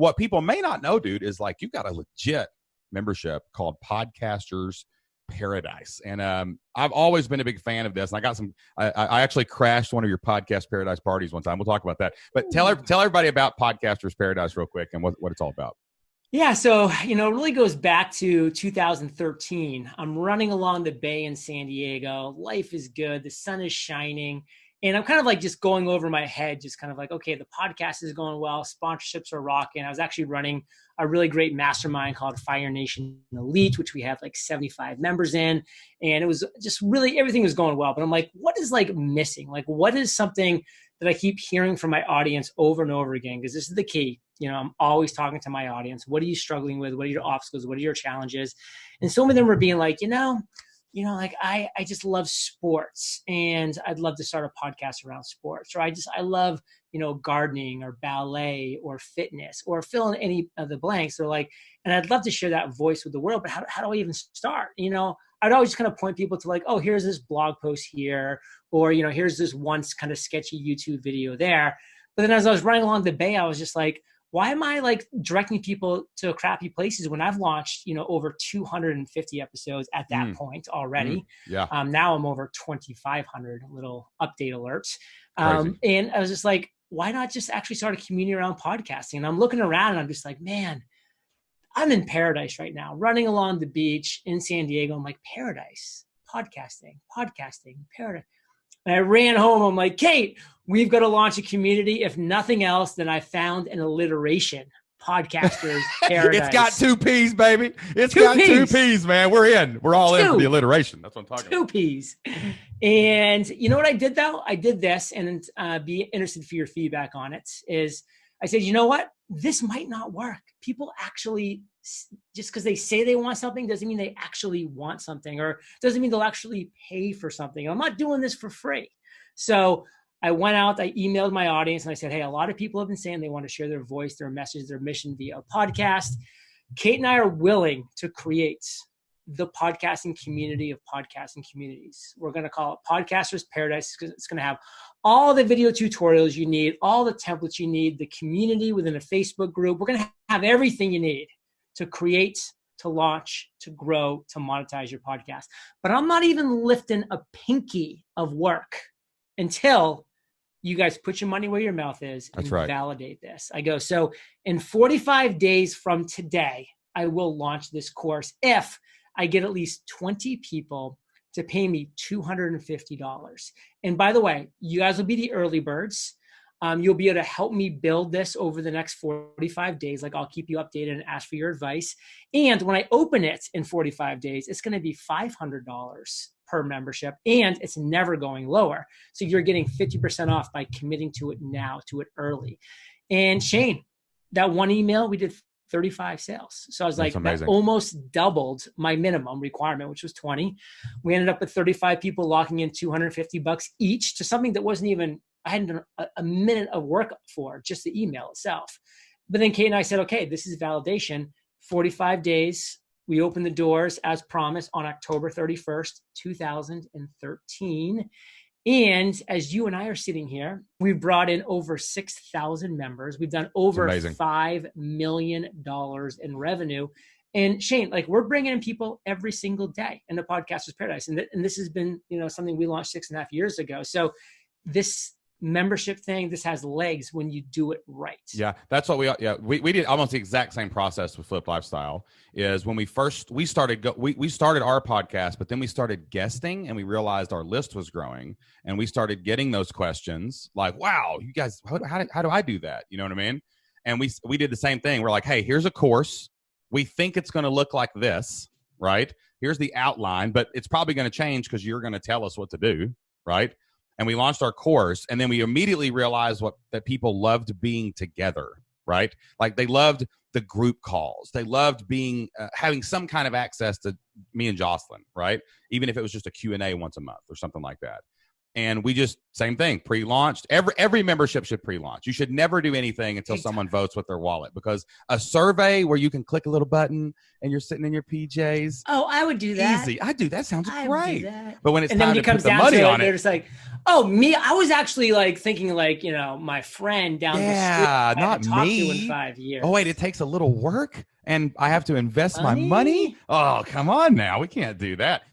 what people may not know, dude, is like you've got a legit membership called Podcasters Paradise. And I've always been a big fan of this. And I got I actually crashed one of your Podcast Paradise parties one time. We'll talk about that. But tell everybody about Podcasters Paradise real quick and what it's all about. Yeah, so, it really goes back to 2013. I'm running along the bay in San Diego. Life is good. The sun is shining. And I'm kind of like just going over my head, just kind of like, okay, the podcast is going well. Sponsorships are rocking. I was actually running a really great mastermind called Fire Nation Elite, which we have like 75 members in. And it was just really, everything was going well. But I'm like, what is like missing? Like, what is something that I keep hearing from my audience over and over again? Because this is the key. I'm always talking to my audience. What are you struggling with? What are your obstacles? What are your challenges? And some of them were being like, like I just love sports and I'd love to start a podcast around sports. Or I love, gardening or ballet or fitness or fill in any of the blanks. They're like, and I'd love to share that voice with the world, but how do I even start? I'd always kind of point people to like, oh, here's this blog post here, or, here's this once kind of sketchy YouTube video there. But then as I was running along the bay, I was just like, why am I like directing people to crappy places when I've launched, over 250 episodes at that point already? Yeah. Now I'm over 2,500 little update alerts. And I was just like, why not just actually start a community around podcasting? And I'm looking around and I'm just like, man, I'm in paradise right now, running along the beach in San Diego. I'm like, paradise, podcasting, paradise. And I ran home. I'm like, Kate, we've got to launch a community. If nothing else, then I found an alliteration. Podcasters Paradise. It's got 2 P's, baby. It's got 2 P's, man. We're in. We're all in for the alliteration. That's what I'm talking about. 2 P's. And you know what I did, though? I did this, and be interested for your feedback on it, is I said, you know what? This might not work. People actually, just because they say they want something doesn't mean they actually want something, or doesn't mean they'll actually pay for something. I'm not doing this for free. So I went out, I emailed my audience, and I said, hey, a lot of people have been saying they want to share their voice, their message, their mission via a podcast. Kate and I are willing to create the podcasting community of podcasting communities. We're going to call it Podcasters Paradise because it's going to have all the video tutorials you need, all the templates you need, the community within a Facebook group. We're going to have everything you need to create, to launch, to grow, to monetize your podcast. But I'm not even lifting a pinky of work until you guys put your money where your mouth is and validate this. I go, so in 45 days from today, I will launch this course if I get at least 20 people to pay me $250. And by the way, you guys will be the early birds. You'll be able to help me build this over the next 45 days. Like I'll keep you updated and ask for your advice. And when I open it in 45 days, it's going to be $500 per membership, and it's never going lower. So you're getting 50% off by committing to it now, to it early. And Shane, that one email, we did 35 sales. So I was like, that almost doubled my minimum requirement, which was 20. We ended up with 35 people locking in $250 each to something that wasn't even, I hadn't done a minute of work for, just the email itself. But then Kate and I said, okay, this is validation. 45 days. We opened the doors as promised on October 31st, 2013. And as you and I are sitting here, we've brought in over 6,000 members. We've done over $5 million in revenue. And Shane, like we're bringing in people every single day in the Podcasters Paradise. And this has been, something we launched 6.5 years ago. So this membership thing, this has legs when you do it right. Yeah, that's what we did almost the exact same process with Flip Lifestyle. Is when we started our podcast, but then we started guesting and we realized our list was growing and we started getting those questions like, wow, you guys, how do I do that? You know what I mean? And we did the same thing. We're like, hey, here's a course. We think it's going to look like this, right? Here's the outline, but it's probably going to change because you're going to tell us what to do, right? And we launched our course, and then we immediately realized that people loved being together, right? Like they loved the group calls. They loved being having some kind of access to me and Jocelyn, right? Even if it was just a Q&A once a month or something like that. And we just, same thing, pre-launched. Every membership should pre-launch. You should never do anything until someone votes with their wallet, because a survey where you can click a little button and you're sitting in your PJs. Oh, I would do that. Easy. I do. That sounds I great. would do that. But when it's and time then to it comes put the down money to on they're it, just like, oh, me. I was actually like thinking like, my friend down the street. yeah, I not haven't talked to me. in 5 years. Oh, wait, it takes a little work and I have to invest my money. Oh, come on now. We can't do that.